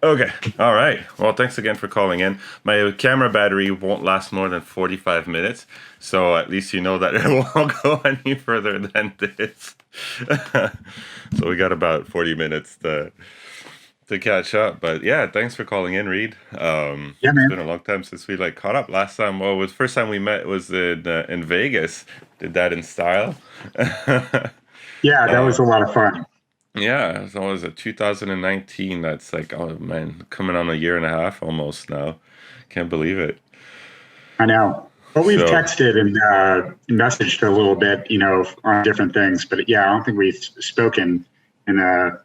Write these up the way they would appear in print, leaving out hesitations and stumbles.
Okay. All right. Well, thanks again for calling in. My camera battery won't last more than 45 minutes, so at least you know that it won't go any further than this. So we got about 40 minutes to catch up. But yeah, thanks for calling in, Reid. Yeah, It's man. been a long time since we like caught up. Last time, well, was first time we met was in Vegas. Did that in style. Yeah, that Uh, was a lot of fun. Yeah, so it was a 2019. That's like, oh man, coming on a year and a half almost now. Can't believe it. I know. But we've So, texted and messaged a little bit, on different things. But yeah, I don't think we've spoken in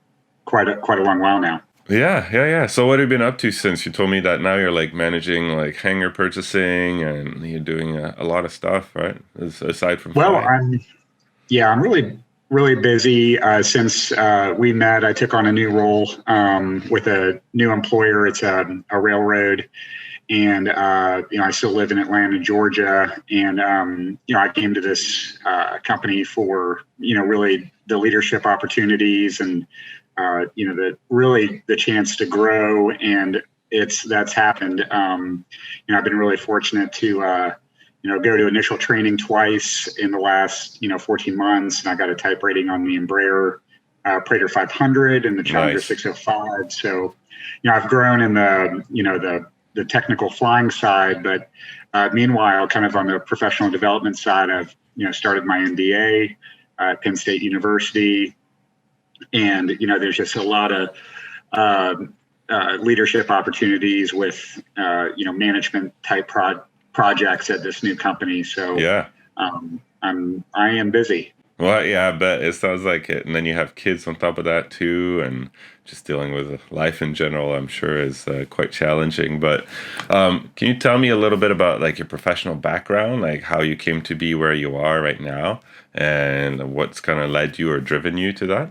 quite a long while now. yeah. So what have you been up to since you told me that now you're like managing like hangar purchasing and you're doing a lot of stuff, right? Aside from Well, flying. I'm really busy since we met. I took on a new role with a new employer. It's a railroad, and I still live in Atlanta, Georgia, and I came to this company for really the leadership opportunities and the chance to grow, and that's happened. I've been really fortunate to go to initial training twice in the last 14 months, and I got a type rating on the Embraer Praetor 500 and the Challenger Nice. 605. So I've grown in the technical flying side, but meanwhile, kind of on the professional development side, I've started my MBA at Penn State University, and there's just a lot of leadership opportunities with management type projects at this new company. So Yeah. I am busy. Well, yeah, I bet it sounds like it. And then you have kids on top of that too, and just dealing with life in general, I'm sure is quite challenging. But can you tell me a little bit about like your professional background, like how you came to be where you are right now, and what's kind of led you or driven you to that?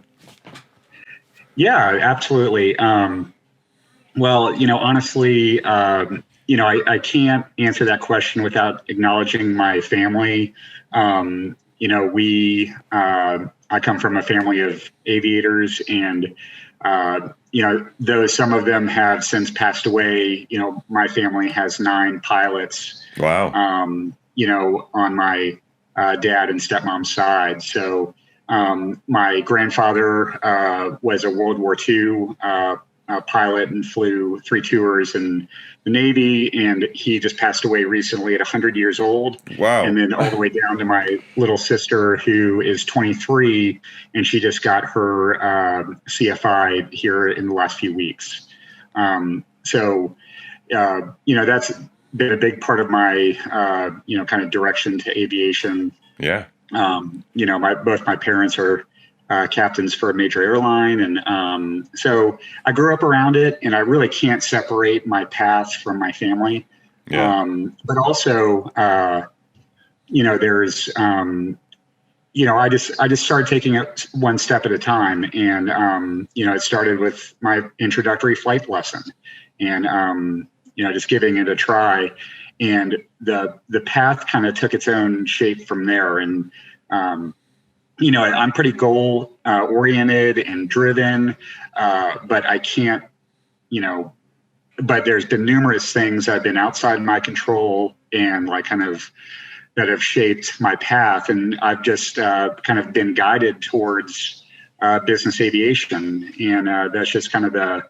Yeah, absolutely. Well, honestly, I can't answer that question without acknowledging my family. I come from a family of aviators, and though some of them have since passed away, my family has nine pilots, Wow. on my dad and stepmom's side. So my grandfather was a World War II pilot and flew three tours in the Navy, and he just passed away recently at 100 years old. And Wow. then all the way down to my little sister, who is 23, and she just got her CFI here in the last few weeks. That's been a big part of my, kind of direction to aviation. Yeah. Both my parents are captains for a major airline, and so I grew up around it, and I really can't separate my path from my family. Yeah. But also, there's, I just started taking it one step at a time, and it started with my introductory flight lesson, and just giving it a try, and the path kind of took its own shape from there, and I'm pretty goal oriented and driven, but I can't, but there's been numerous things that have been outside my control and like kind of that have shaped my path. And I've just kind of been guided towards business aviation. And that's just kind of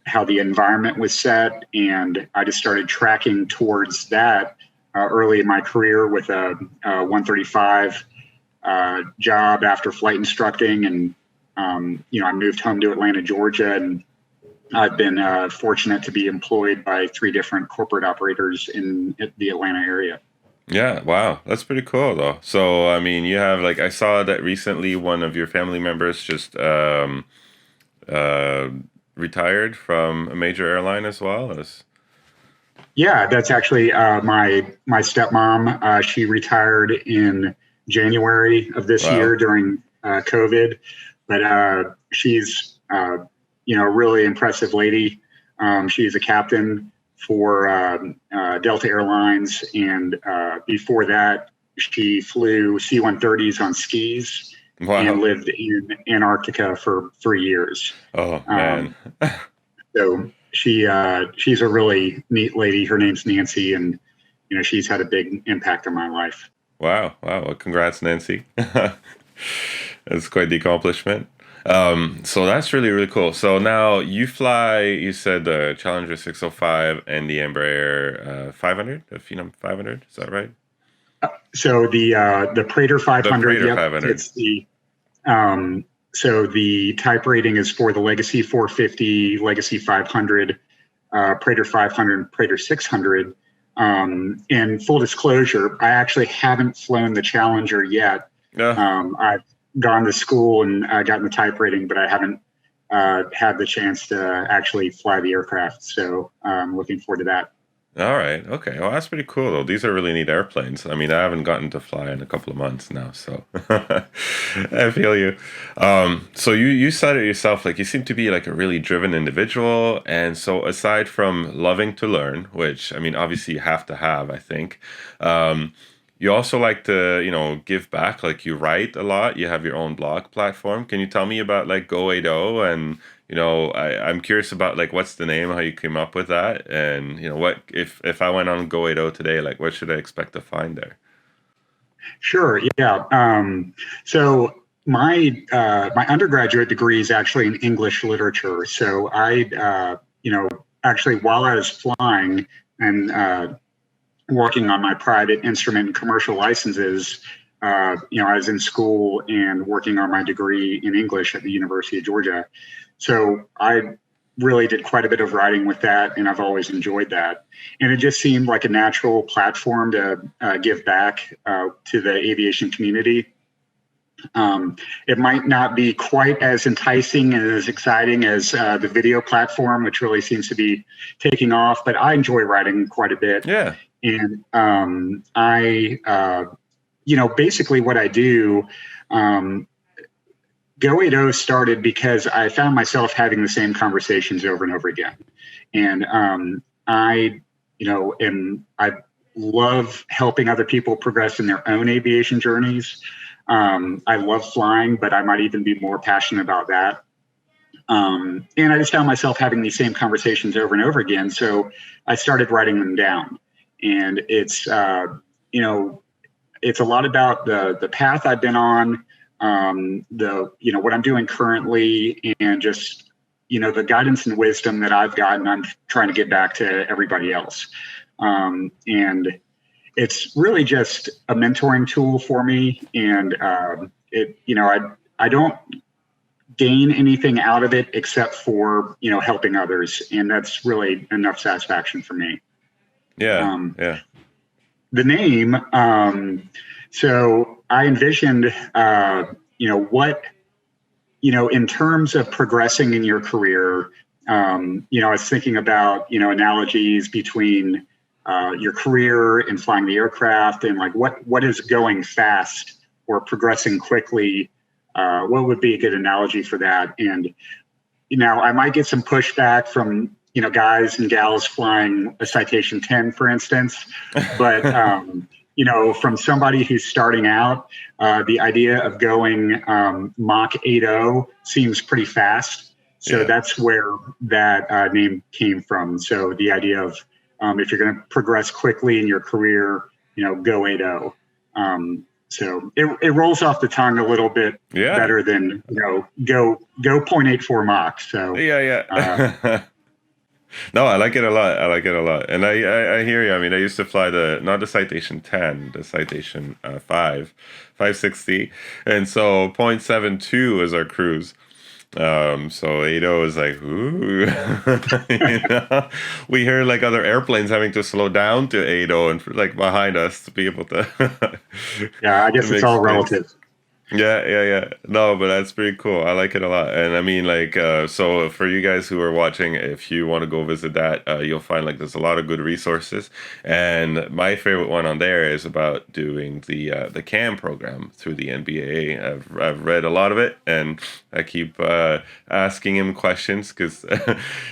how the environment was set. And I just started tracking towards that early in my career with a 135 job after flight instructing, and I moved home to Atlanta, Georgia, and I've been fortunate to be employed by three different corporate operators in the Atlanta area. Yeah, wow. That's pretty cool though. So, I mean, you have like I saw that recently one of your family members just uh retired from a major airline as well as Yeah, that's actually my stepmom. She retired in January of this wow. year during COVID, but she's a really impressive lady. She's a captain for Delta Airlines, and before that, she flew C-130s on skis and Wow. lived in Antarctica for 3 years. Oh Um, man. So she's a really neat lady. Her name's Nancy, and she's had a big impact on my life. Wow, wow. Well, congrats, Nancy. That's quite the accomplishment. So that's really, really cool. So now you fly, you said the Challenger 605 and the Embraer 500, the Phenom 500. Is that right? So the Praetor The 500, Praetor yep, 500. it's the so the type rating is for the Legacy 450, Legacy 500, Praetor 500, Praetor 600. And full disclosure, I actually haven't flown the Challenger yet. No. I've gone to school and gotten the type rating, but I haven't had the chance to actually fly the aircraft. So I'm looking forward to that. All right. Okay. Well, that's pretty cool, though. These are really neat airplanes. I mean, I haven't gotten to fly in a couple of months now, so I feel you. So you said it yourself, like you seem to be like a really driven individual, and so aside from loving to learn, which I mean, obviously you have to have, I think, you also like to, give back. Like you write a lot. You have your own blog platform. Can you tell me about like Go 80 and I'm curious about like what's the name, how you came up with that, and what if I went on Go 80 today, like what should I expect to find there? Sure. Yeah. So my undergraduate degree is actually in English literature. So actually while I was flying and working on my private instrument and commercial licenses, I was in school and working on my degree in English at the University of Georgia. So I really did quite a bit of writing with that, and I've always enjoyed that. And it just seemed like a natural platform to give back to the aviation community. It might not be quite as enticing and as exciting as the video platform, which really seems to be taking off, but I enjoy writing quite a bit. Yeah. And basically what I do, Go 80 started because I found myself having the same conversations over and over again. And I love helping other people progress in their own aviation journeys. I love flying, but I might even be more passionate about that. And I just found myself having these same conversations over and over again. So I started writing them down. And it's a lot about the path I've been on, what I'm doing currently, and just the guidance and wisdom that I've gotten. I'm trying to get back to everybody else, and it's really just a mentoring tool for me. And I don't gain anything out of it except for helping others, and that's really enough satisfaction for me. Yeah. Yeah. The name. So I envisioned, in terms of progressing in your career, I was thinking about, analogies between your career and flying the aircraft, and like what is going fast or progressing quickly. What would be a good analogy for that? And, I might get some pushback from, guys and gals flying a Citation 10, for instance, but, from somebody who's starting out, the idea of going Mach 80 seems pretty fast. So that's where that name came from. So the idea of if you're going to progress quickly in your career, go 80. So it rolls off the tongue a little bit better than go 0.84 Mach. So yeah. No, I like it a lot. And I hear you. I mean, I used to fly not the Citation 10, the Citation 560. And so 0.72 is our cruise. So 80 is like, ooh. We hear like other airplanes having to slow down to 80 and like behind us to be able to. Yeah, I guess it's all relative. Yeah. No, but that's pretty cool. I like it a lot. And I mean, like, so for you guys who are watching, if you want to go visit that, you'll find like there's a lot of good resources. And my favorite one on there is about doing the CAM program through the NBAA. I've read a lot of it, and I keep asking him questions because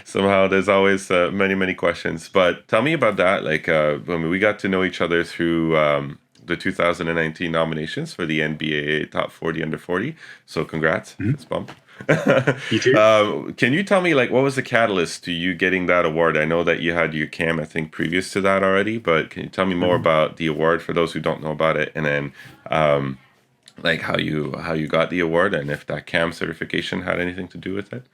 somehow there's always many questions. But tell me about that. Like, when we got to know each other through the 2019 nominations for the NBAA Top 40 Under 40. So congrats. Fist bump. You too. Can you tell me, like, what was the catalyst to you getting that award? I know that you had your CAM, I think, previous to that already, but can you tell me more Mhm. about the award for those who don't know about it, and then like how you got the award, and if that CAM certification had anything to do with it?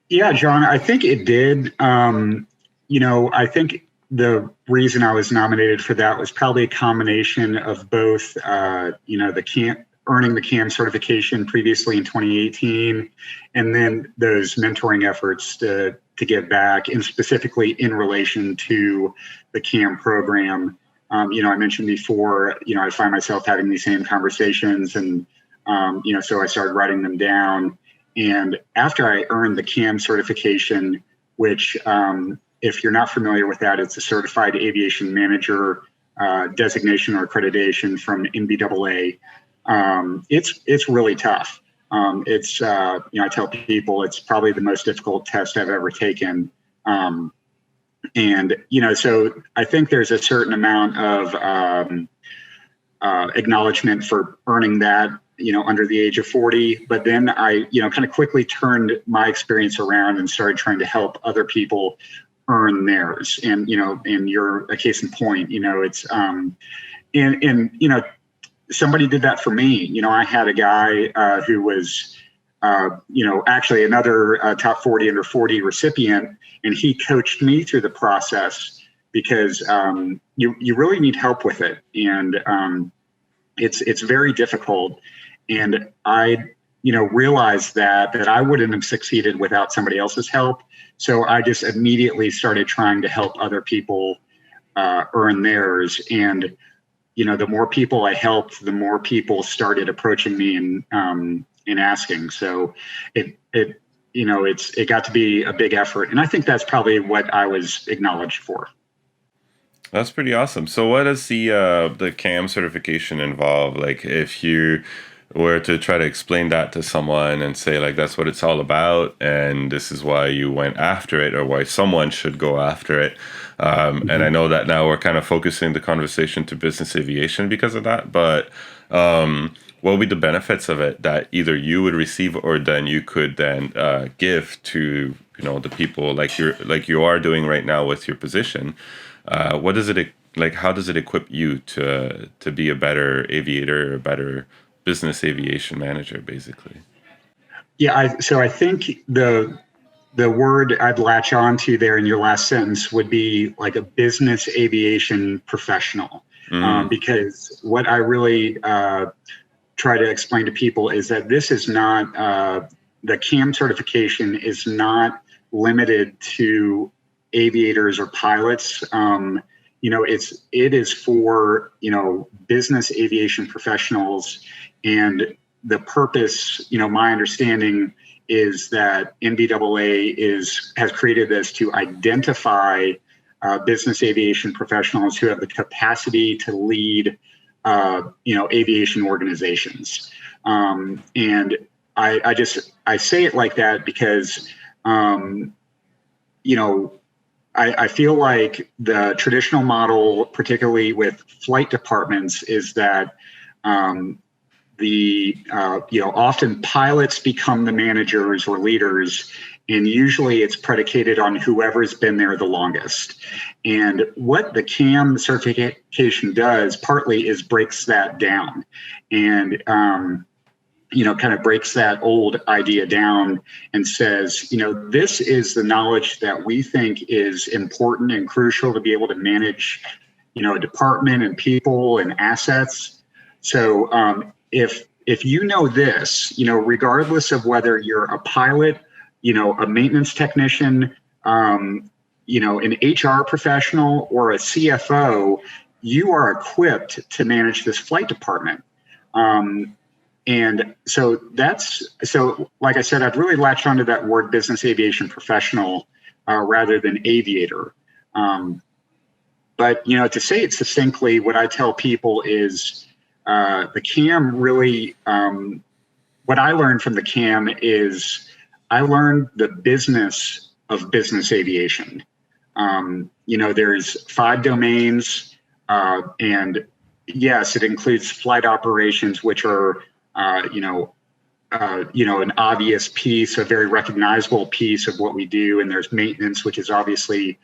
Yeah, John, I think it did. I think the reason I was nominated for that was probably a combination of both, the CAM, earning the CAM certification previously in 2018, and then those mentoring efforts to give back, and specifically in relation to the CAM program. I mentioned before, I find myself having these same conversations, and so I started writing them down. And after I earned the CAM certification, which, if you're not familiar with that, it's a Certified Aviation Manager designation or accreditation from NBAA. It's really tough. I tell people it's probably the most difficult test I've ever taken. And so I think there's a certain amount of acknowledgement for earning that, under the age of 40. But then I, kind of quickly turned my experience around and started trying to help other people earn theirs. And, and you're a case in point, it's, and somebody did that for me. I had a guy who was, actually another top 40 under 40 recipient, and he coached me through the process because you really need help with it. And it's very difficult. And I, realized that I wouldn't have succeeded without somebody else's help. So I just immediately started trying to help other people earn theirs. And, the more people I helped, the more people started approaching me and asking. So it got to be a big effort. And I think that's probably what I was acknowledged for. That's pretty awesome. So what does the CAM certification involve? Like, if you were to try to explain that to someone and say, like, that's what it's all about, and this is why you went after it, or why someone should go after it. And I Mhm. know that now we're kind of focusing the conversation to business aviation because of that, but what would be the benefits of it that either you would receive, or then you could then give to the people like you are doing right now with your position? What does it like? How does it equip you to be a better aviator, or a better business aviation manager, basically? Yeah, so I think the word I'd latch on to there in your last sentence would be like a business aviation professional. Mm, Because what I really try to explain to people is that this is not, the CAM certification is not limited to aviators or pilots. It is for, business aviation professionals. And the purpose, my understanding is that NBAA has created this to identify business aviation professionals who have the capacity to lead, aviation organizations. And I say it like that because, um, you know, I feel like the traditional model, particularly with flight departments, is that um, often pilots become the managers or leaders, and usually it's predicated on whoever's been there the longest. And what the CAM certification does partly is breaks that down, and kind of breaks that old idea down and says, this is the knowledge that we think is important and crucial to be able to manage, a department and people and assets. So if you know this, regardless of whether you're a pilot, a maintenance technician, an HR professional, or a CFO, you are equipped to manage this flight department. And so, like I said, I've really latched onto that word business aviation professional rather than aviator. But, to say it succinctly, what I tell people is the CAM really, what I learned from the CAM is I learned the business of business aviation. There's 5 domains, and yes, it includes flight operations, which are, an obvious piece, a very recognizable piece of what we do. And there's maintenance, which is obviously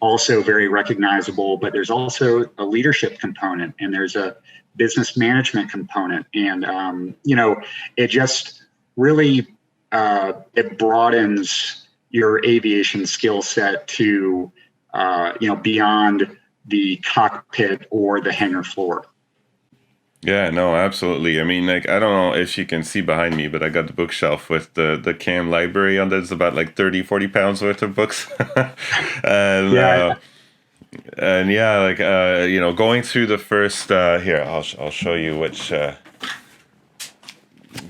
also very recognizable, but there's also a leadership component and there's a business management component. And, it just really, it broadens your aviation skill set to, beyond the cockpit or the hangar floor. Yeah, no, absolutely. I mean, like, I don't know if you can see behind me, but I got the bookshelf with the CAM library on there. It's about like 30, 40 pounds worth of books. and, Yeah. and yeah, like, going through the first, here, I'll show you which,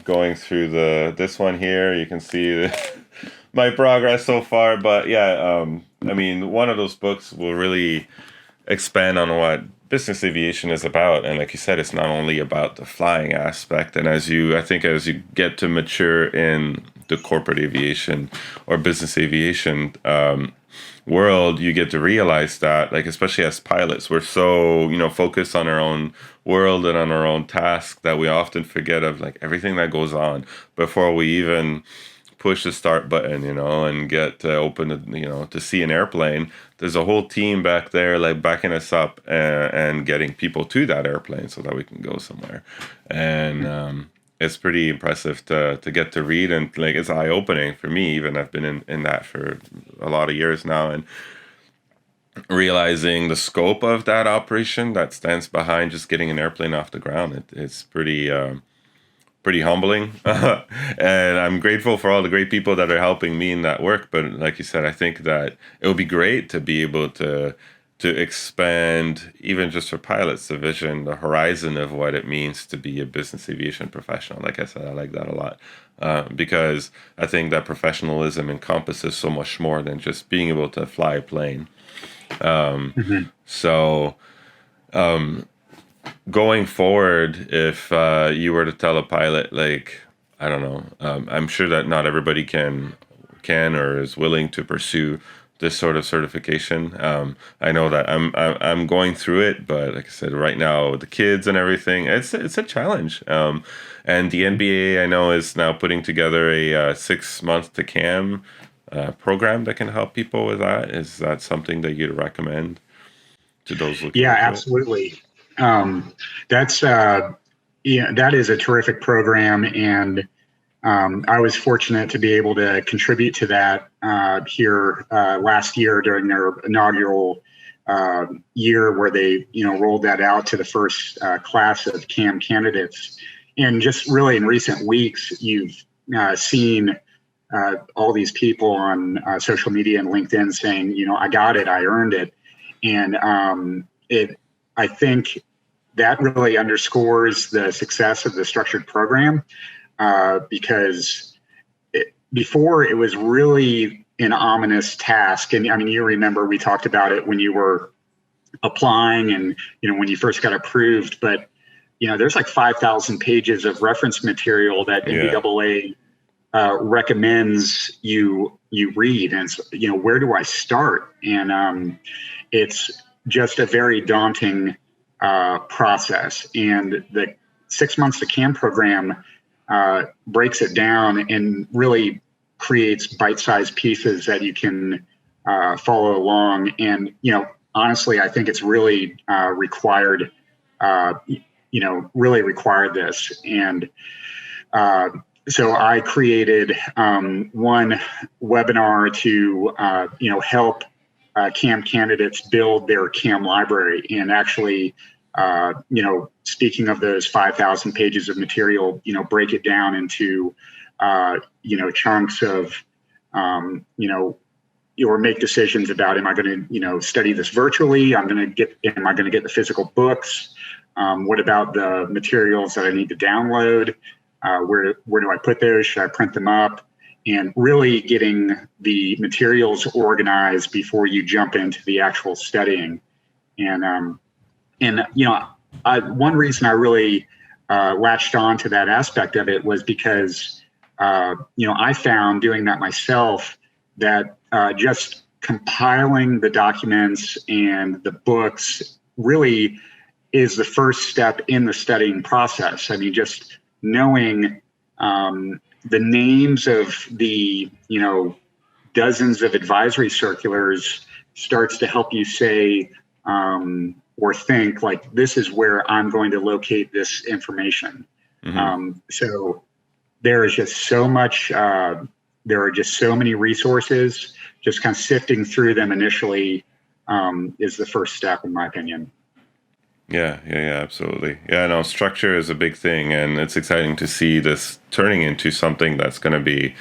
going through this one here, you can see my progress so far. But yeah, I mean, one of those books will really expand on what business aviation is about. And like you said, it's not only about the flying aspect. And as you get to mature in the corporate aviation or business aviation world, you get to realize that, like, especially as pilots, we're so, focused on our own world and on our own task that we often forget of like everything that goes on before we even push the start button, and get to open, to see an airplane. There's a whole team back there, like, backing us up and getting people to that airplane so that we can go somewhere. And it's pretty impressive to get to read, and like, it's eye opening for me. Even I've been in that for a lot of years now, and realizing the scope of that operation that stands behind just getting an airplane off the ground. It's pretty humbling. And I'm grateful for all the great people that are helping me in that work. But like you said, I think that it would be great to be able to expand, even just for pilots, the vision, the horizon of what it means to be a business aviation professional. Like I said, I like that a lot, because I think that professionalism encompasses so much more than just being able to fly a plane. So going forward, if you were to tell a pilot, like, I don't know, I'm sure that not everybody can or is willing to pursue this sort of certification. I know that I'm going through it, but like I said, right now with the kids and everything, it's a challenge. And the NBAA, I know, is now putting together a 6-month to CAM program that can help people with that. Is that something that you'd recommend to those looking? Yeah, absolutely. That is a terrific program, and I was fortunate to be able to contribute to that here last year during their inaugural year, where they rolled that out to the first class of CAM candidates. And just really in recent weeks, you've seen all these people on social media and LinkedIn saying, I got it, I earned it, and I think that really underscores the success of the structured program, because before it was really an ominous task. And I mean, you remember we talked about it when you were applying and, when you first got approved, but, there's like 5,000 pages of reference material that NBAA recommends you read. And, where do I start? And it's just a very daunting process. And the 6 months to CAM program breaks it down and really creates bite-sized pieces that you can follow along. And, honestly, I think it's really required, really required this. And so I created one webinar to, help CAM candidates build their CAM library. And actually, speaking of those 5,000 pages of material, break it down into, chunks of, or make decisions about, am I going to, study this virtually? Am I going to get the physical books? What about the materials that I need to download? Where do I put those? Should I print them up? And really getting the materials organized before you jump into the actual studying. And one reason I really latched on to that aspect of it was because, I found doing that myself that just compiling the documents and the books really is the first step in the studying process. I mean, just knowing The names of the, dozens of advisory circulars starts to help you say or think like, this is where I'm going to locate this information. So there is just so much, there are just so many resources. Just kind of sifting through them initially is the first step, in my opinion. Yeah, absolutely. Yeah, no, structure is a big thing, and it's exciting to see this turning into something that's going to be,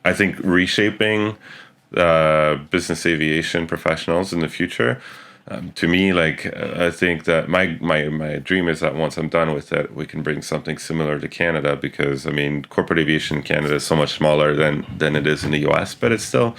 I think, reshaping business aviation professionals in the future. To me, like, I think that my dream is that once I'm done with it, we can bring something similar to Canada, because I mean, corporate aviation in Canada is so much smaller than it is in the US, but it's still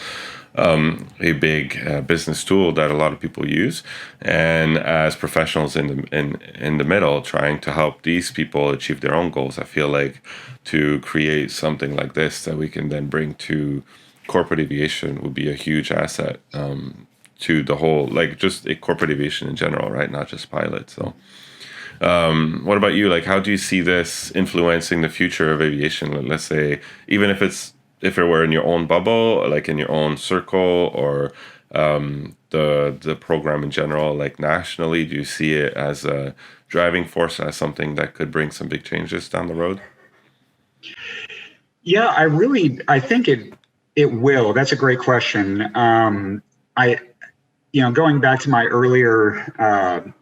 a big business tool that a lot of people use. And as professionals in the middle, trying to help these people achieve their own goals, I feel like to create something like this that we can then bring to corporate aviation would be a huge asset to the whole, like just a corporate aviation in general, right? Not just pilots. So, what about you? Like, how do you see this influencing the future of aviation? Let's say, even if it were in your own bubble, like in your own circle, or the program in general, like nationally, do you see it as a driving force, as something that could bring some big changes down the road? Yeah, I think it will. That's a great question. Going back to my earlier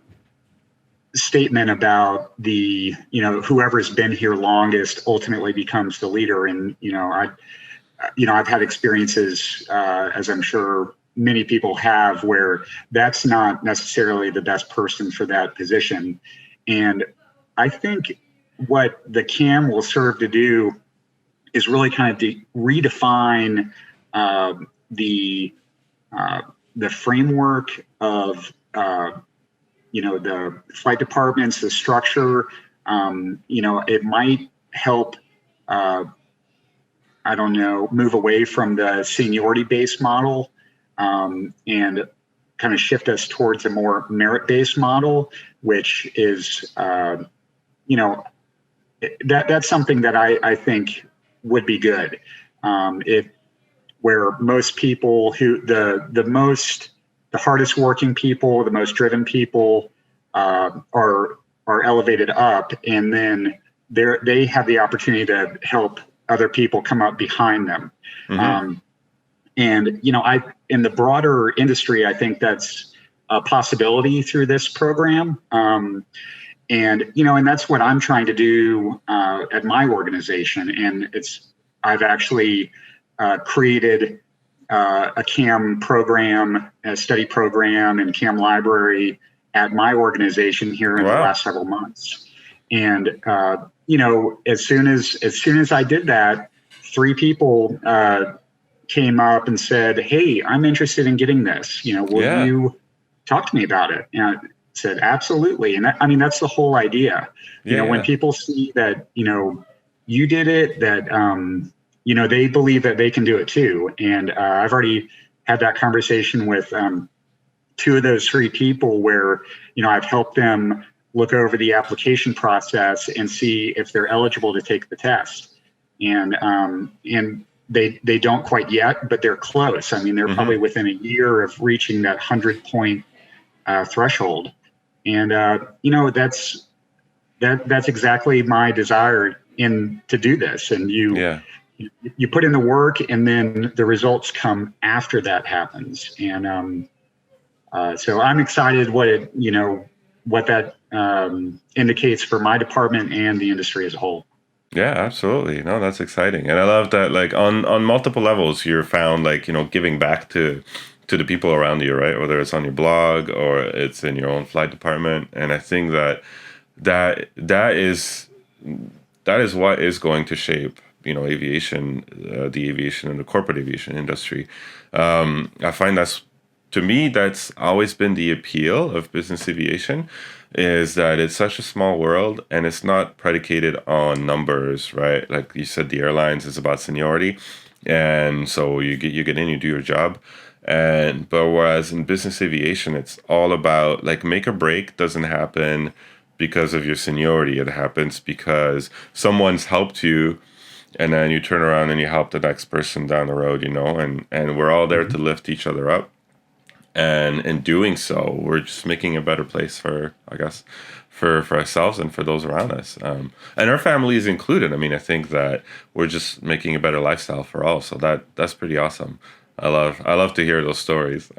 statement about the, whoever's been here longest ultimately becomes the leader. And, I've had experiences, as I'm sure many people have, where that's not necessarily the best person for that position. And I think what the CAM will serve to do is really kind of redefine the framework of the flight departments, the structure. It might help. I don't know, move away from the seniority-based model and kind of shift us towards a more merit-based model, which is, that's something that I think would be good. Where most people the hardest working people, the most driven people are elevated up, and then they have the opportunity to help other people come up behind them. And in the broader industry, I think that's a possibility through this program. And that's what I'm trying to do at my organization. And I've actually created a CAM program, a study program, and CAM library at my organization here in the last several months. And as soon as I did that, 3 people came up and said, "Hey, I'm interested in getting this. Will you talk to me about it?" And I said, "Absolutely." And that's the whole idea. When people see that you did it, that they believe that they can do it too. And I've already had that conversation with 2 of those 3 people where I've helped them look over the application process and see if they're eligible to take the test. And they don't quite yet, but they're close. I mean, they're probably within a year of reaching that 100-point threshold. And that's exactly my desire to do this. And you put in the work, and then the results come after that happens. And so I'm excited what that indicates for my department and the industry as a whole. Yeah, absolutely. No, that's exciting. And I love that, like, on multiple levels, you're found, like, giving back to the people around you, right? Whether it's on your blog or it's in your own flight department. And I think that is what is going to shape, aviation, the aviation and the corporate aviation industry. I find to me, that's always been the appeal of business aviation, is that it's such a small world and it's not predicated on numbers, right? Like you said, the airlines is about seniority, and so you get in, you do your job, but whereas in business aviation, it's all about, like, make or break doesn't happen because of your seniority. It happens because someone's helped you, and then you turn around and you help the next person down the road, and we're all there to lift each other up. And in doing so, we're just making a better place for, I guess, for ourselves and for those around us, and our families included. I mean, I think that we're just making a better lifestyle for all. So that's pretty awesome. I love to hear those stories.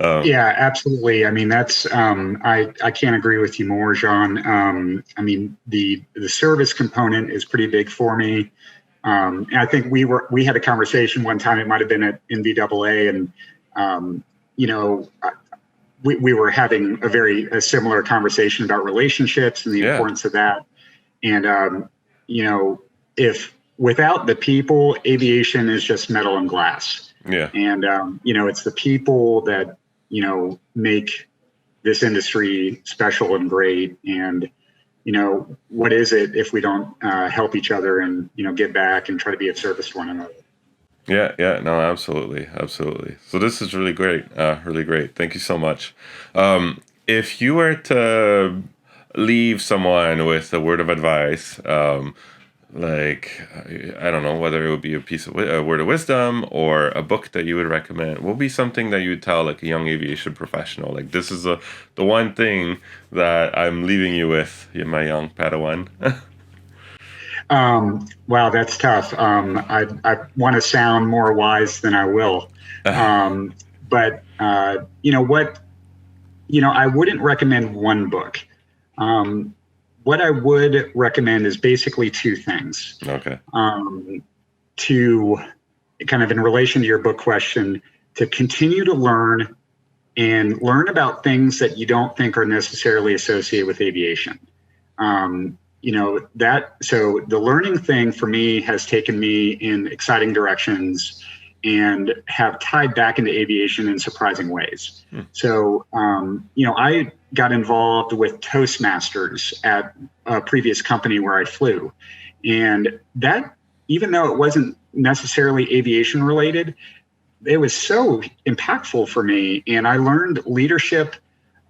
Yeah, absolutely. I mean, that's I can't agree with you more, Jean. I mean, the service component is pretty big for me. And I think we had a conversation one time. It might have been at NBAA, and you know, we were having a similar conversation about relationships and the importance of that. And you know, if without the people, aviation is just metal and glass. Yeah. And you know, it's the people that make this industry special and great. And what is it if we don't help each other and give back and try to be of service to one another? Yeah, no, absolutely. So this is really great, really great. Thank you so much. If you were to leave someone with a word of advice, like, I don't know, whether it would be a word of wisdom or a book that you would recommend, what would be something that you would tell like a young aviation professional? Like, this is the one thing that I'm leaving you with, my young Padawan. Wow, that's tough. I want to sound more wise than I will. But I wouldn't recommend one book. What I would recommend is basically two things. Okay. To kind of in relation to your book question, to continue to learn about things that you don't think are necessarily associated with aviation. So the learning thing for me has taken me in exciting directions and have tied back into aviation in surprising ways. So, I got involved with Toastmasters at a previous company where I flew. And that, even though it wasn't necessarily aviation related, it was so impactful for me. And I learned leadership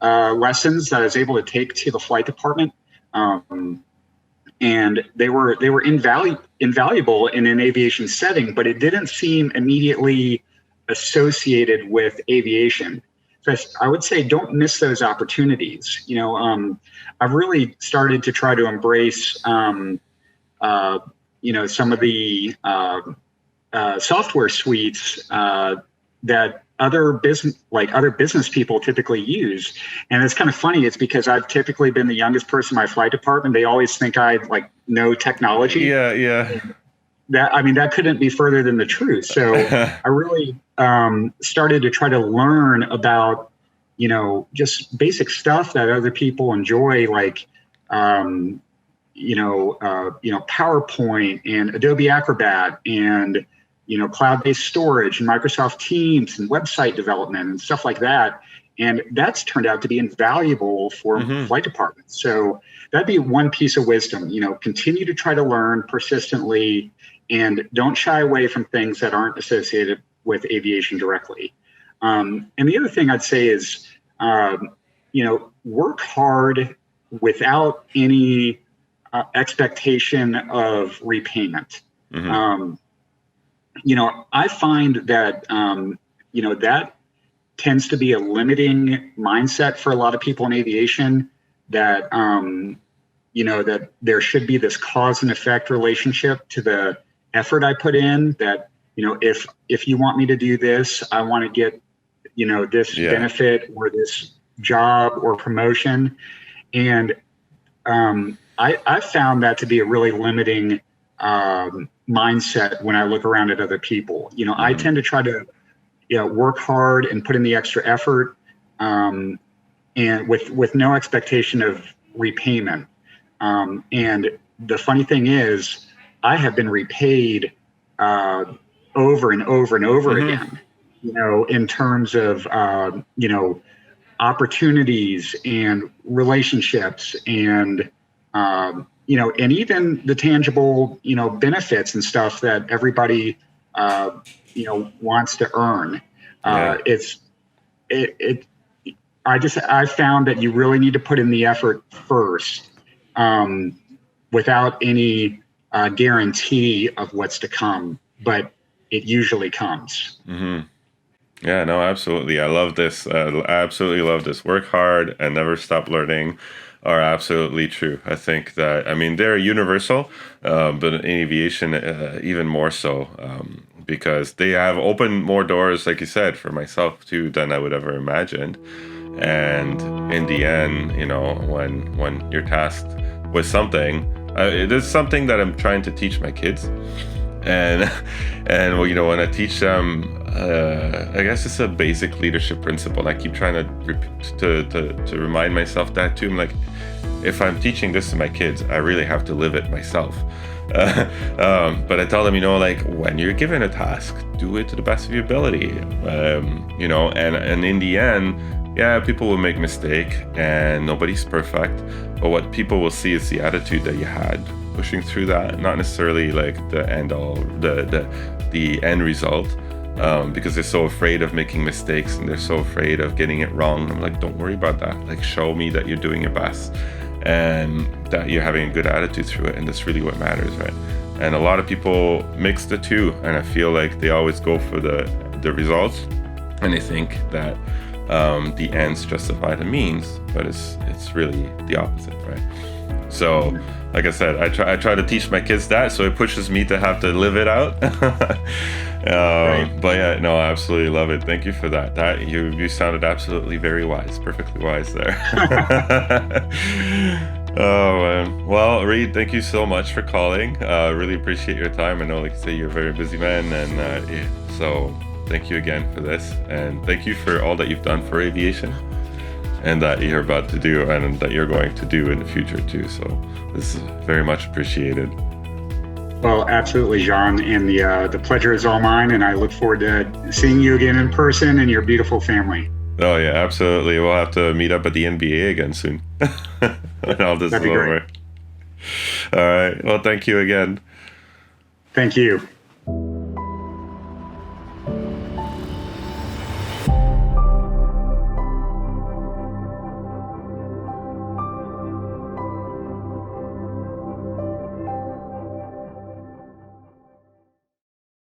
lessons that I was able to take to the flight department. And they were invaluable in an aviation setting, but it didn't seem immediately associated with aviation. So I would say don't miss those opportunities. I've really started to try to embrace, some of the software suites that other business people typically use. And it's kind of funny. It's because I've typically been the youngest person in my flight department. They always think I know technology. Yeah. That couldn't be further than the truth. So I really started to try to learn about, just basic stuff that other people enjoy, like, PowerPoint and Adobe Acrobat and, cloud-based storage and Microsoft Teams and website development and stuff like that. And that's turned out to be invaluable for flight departments. So that'd be one piece of wisdom, continue to try to learn persistently and don't shy away from things that aren't associated with aviation directly. And the other thing I'd say is, work hard without any expectation of repayment. I find that, that tends to be a limiting mindset for a lot of people in aviation, that, that there should be this cause and effect relationship to the effort I put in, that, if you want me to do this, I want to get, this benefit or this job or promotion. And I found that to be a really limiting mindset when I look around at other people. I tend to try to work hard and put in the extra effort, and with no expectation of repayment. And the funny thing is, I have been repaid over and over and over again, in terms of opportunities and relationships and and even the tangible, benefits and stuff that everybody, wants to earn. I found that you really need to put in the effort first, without any guarantee of what's to come, but it usually comes. Mm-hmm. Yeah, no, absolutely. I love this. I absolutely love this. Work hard and never stop learning are absolutely true. I think that, I mean, they're universal, but in aviation, even more so, because they have opened more doors, like you said, for myself too, than I would ever imagined. And in the end, you know, when you're tasked with something, it is something that I'm trying to teach my kids. And well, you know, when I teach them, I guess it's a basic leadership principle. I keep trying to remind myself that too. I'm like, if I'm teaching this to my kids, I really have to live it myself. But I tell them, you know, like, when you're given a task, do it to the best of your ability. You know, and in the end, yeah, people will make mistake and nobody's perfect. But what people will see is the attitude that you had pushing through that, not necessarily like the end all, the end result, because they're so afraid of making mistakes and they're so afraid of getting it wrong. I'm like, don't worry about that. Like, show me that you're doing your best and that you're having a good attitude through it, and that's really what matters, right? And a lot of people mix the two, and I feel like they always go for the results, and they think that the ends justify the means, but it's really the opposite, right? So, like I said, I try to teach my kids that, so it pushes me to have to live it out. But yeah, no, I absolutely love it. Thank you for that. That you sounded absolutely very wise, perfectly wise there. Oh man. Well, Reid, thank you so much for calling. Really appreciate your time. I know, like you say, you're a very busy man, and yeah, so thank you again for this, and thank you for all that you've done for aviation, and that you're about to do, and that you're going to do in the future too. So this is very much appreciated. Well, absolutely, Jean, and the pleasure is all mine, and I look forward to seeing you again in person and your beautiful family. Oh yeah, absolutely. We'll have to meet up at the NBAA again soon. When all this is over. All right. Well, thank you again. Thank you.